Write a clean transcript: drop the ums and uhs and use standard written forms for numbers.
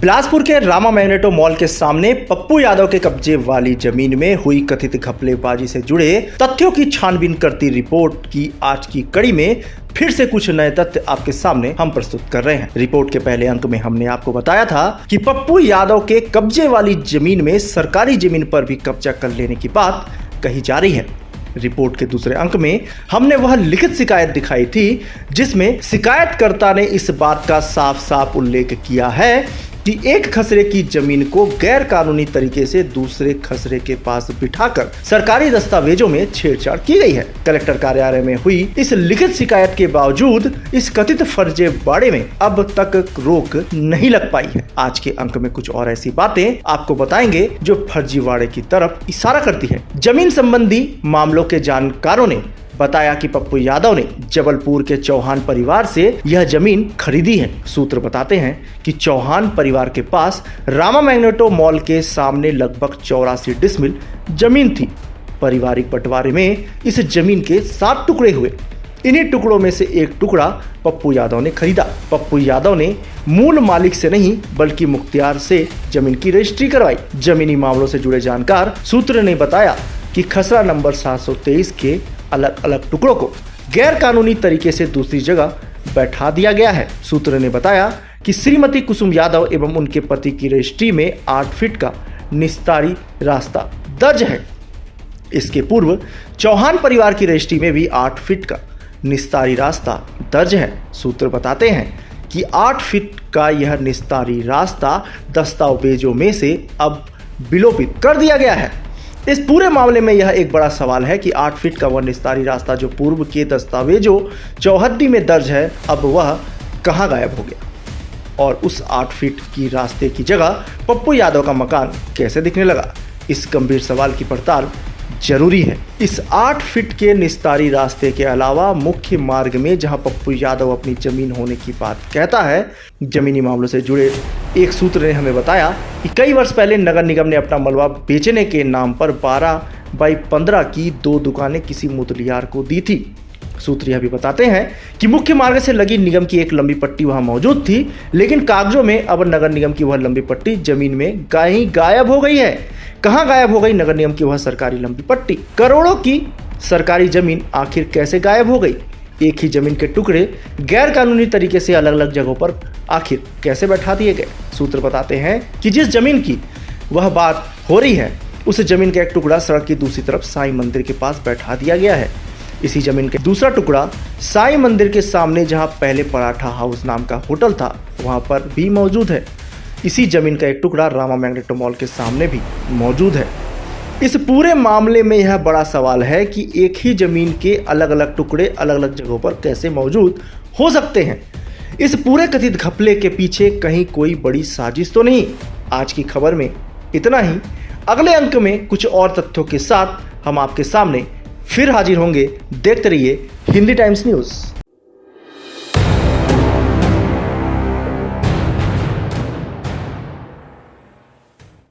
बिलासपुर के Rama magneto mall के सामने पप्पू यादव के कब्जे वाली जमीन में हुई कथित घपलेबाजी से जुड़े तथ्यों की छानबीन करती रिपोर्ट की आज की कड़ी में फिर से कुछ नए तथ्य आपके सामने हम प्रस्तुत कर रहे हैं। रिपोर्ट के पहले अंक में हमने आपको बताया था कि पप्पू यादव के कब्जे वाली जमीन में सरकारी जमीन पर भी कब्जा कर लेने की बात कही जा रही है। रिपोर्ट के दूसरे अंक में हमने वह लिखित शिकायत दिखाई थी जिसमें शिकायतकर्ता ने इस बात का साफ साफ उल्लेख किया है कि एक खसरे की जमीन को गैर कानूनी तरीके से दूसरे खसरे के पास बिठाकर सरकारी दस्तावेजों में छेड़छाड़ की गई है। कलेक्टर कार्यालय में हुई इस लिखित शिकायत के बावजूद इस कथित फर्जीवाड़े में अब तक रोक नहीं लग पाई है। आज के अंक में कुछ और ऐसी बातें आपको बताएंगे जो फर्जीवाड़े की तरफ इशारा करती है। जमीन संबंधी मामलों के जानकारों ने बताया कि पप्पू यादव ने जबलपुर के चौहान परिवार से यह जमीन खरीदी है। सूत्र बताते हैं कि चौहान परिवार के पास रामा मैग्नेटो मॉल के सामने लगभग 84 डिसमिल जमीन थी। पारिवारिक बंटवारे में इस जमीन के 7 टुकड़े हुए। इन्हीं टुकड़ों में से एक टुकड़ा पप्पू यादव ने खरीदा। पप्पू यादव ने मूल मालिक से नहीं बल्कि मुख्तियार से जमीन की रजिस्ट्री करवाई। जमीनी मामलों से जुड़े जानकार सूत्र ने बताया कि खसरा नंबर 723 के अलग अलग टुकड़ों को गैर कानूनी तरीके से दूसरी जगह बैठा दिया गया है। सूत्र ने बताया कि श्रीमती कुसुम यादव एवं उनके पति की रजिस्ट्री में 8 फीट का निस्तारी रास्ता दर्ज है। इसके पूर्व चौहान परिवार की रजिस्ट्री में भी 8 फीट का निस्तारी रास्ता दर्ज है। सूत्र बताते हैं कि 8 फीट का यह निस्तारी रास्ता दस्तावेजों में से अब विलोपित कर दिया गया है। इस पूरे मामले में यह एक बड़ा सवाल है कि 8 फीट का वह निस्तारी रास्ता जो पूर्व के दस्तावेजों चौहद्दी में दर्ज है, अब वह कहां गायब हो गया और उस 8 फीट की रास्ते की जगह पप्पू यादव का मकान कैसे दिखने लगा। इस गंभीर सवाल की पड़ताल जरूरी है। इस 8 फीट के निस्तारी रास्ते के अलावा मुख्य मार्ग में जहां पप्पू यादव अपनी जमीन होने की बात कहता है, जमीनी मामलों से जुड़े एक सूत्र ने हमें बताया कि कई वर्ष पहले नगर निगम ने अपना मलबा बेचने के नाम पर 12x15 की 2 दुकानें किसी मुतलियार को दी थी। सूत्र यह भी बताते हैं कि मुख्य मार्ग से लगी निगम की एक लंबी पट्टी वहां मौजूद थी, लेकिन कागजों में अब नगर निगम की वह लंबी पट्टी जमीन में गायब हो गई है। कहां गायब हो गई नगर निगम की वह सरकारी लंबी पट्टी? करोड़ों की सरकारी जमीन आखिर कैसे गायब हो गई? एक ही जमीन के टुकड़े गैर कानूनी तरीके से अलग अलग जगहों पर आखिर कैसे बैठा दिए गए? सूत्र बताते हैं कि जिस जमीन की वह बात हो रही है, उस जमीन का एक टुकड़ा सड़क की दूसरी तरफ साईं मंदिर के पास बैठा दिया गया है। इसी जमीन का दूसरा टुकड़ा साईं मंदिर के सामने जहां पहले पराठा हाउस नाम का होटल था, वहां पर भी मौजूद है। इसी जमीन का एक टुकड़ा रामा मैग्नेटो मॉल के सामने भी मौजूद है। इस पूरे मामले में यह बड़ा सवाल है कि एक ही जमीन के अलग अलग टुकड़े अलग अलग जगहों पर कैसे मौजूद हो सकते हैं। इस पूरे कथित घपले के पीछे कहीं कोई बड़ी साजिश तो नहीं। आज की खबर में इतना ही। अगले अंक में कुछ और तथ्यों के साथ हम आपके सामने फिर हाजिर होंगे। देखते रहिए हिंदी टाइम्स न्यूज़।